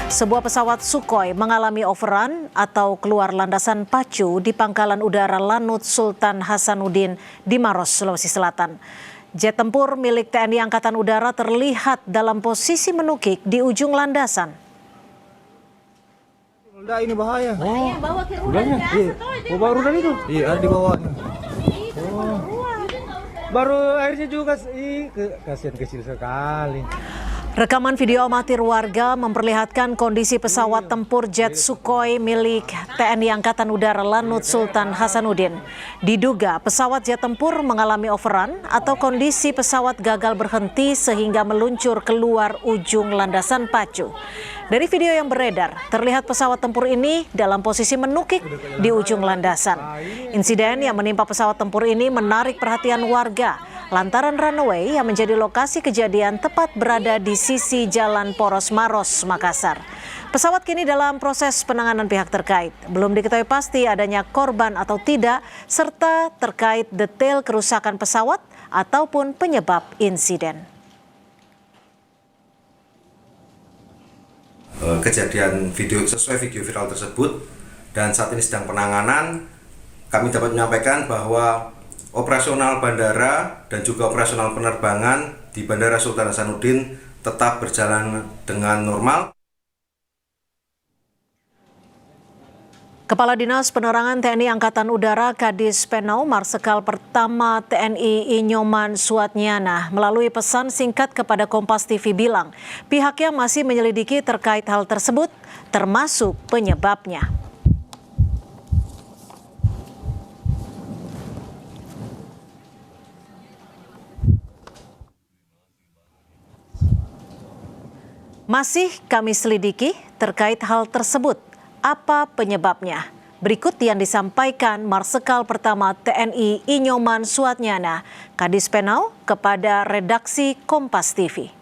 Sebuah pesawat Sukhoi mengalami overrun atau keluar landasan pacu di Pangkalan Udara Lanut Sultan Hasanuddin di Maros, Sulawesi Selatan. Jet tempur milik TNI Angkatan Udara terlihat dalam posisi menukik di ujung landasan. Udah ini bahaya. Oh, bawa ke rudalnya. Iya, bawa rudal itu. Iya, ada di bawahnya. Oh. Baru airnya juga kasihan kecil sekali. Rekaman video amatir warga memperlihatkan kondisi pesawat tempur jet Sukhoi milik TNI Angkatan Udara Lanut Sultan Hasanuddin. Diduga pesawat jet tempur mengalami overrun atau kondisi pesawat gagal berhenti sehingga meluncur keluar ujung landasan pacu. Dari video yang beredar, terlihat pesawat tempur ini dalam posisi menukik di ujung landasan. Insiden yang menimpa pesawat tempur ini menarik perhatian warga lantaran runway yang menjadi lokasi kejadian tepat berada di sisi Jalan Poros Maros, Makassar. Pesawat kini dalam proses penanganan pihak terkait. Belum diketahui pasti adanya korban atau tidak, serta terkait detail kerusakan pesawat ataupun penyebab insiden. Kejadian video sesuai video viral tersebut dan saat ini sedang penanganan. Kami dapat menyampaikan bahwa operasional bandara dan juga operasional penerbangan di Bandara Sultan Hasanuddin tetap berjalan dengan normal. Kepala Dinas Penerangan TNI Angkatan Udara Kadis Penau Marsikal Pertama TNI Inyoman Suatnyana melalui pesan singkat kepada Kompas TV bilang pihaknya masih menyelidiki terkait hal tersebut termasuk penyebabnya. Masih kami selidiki terkait hal tersebut. Apa penyebabnya? Berikut yang disampaikan Marsikal Pertama TNI Inyoman Suatnyana, Kadis Penau kepada redaksi Kompas TV.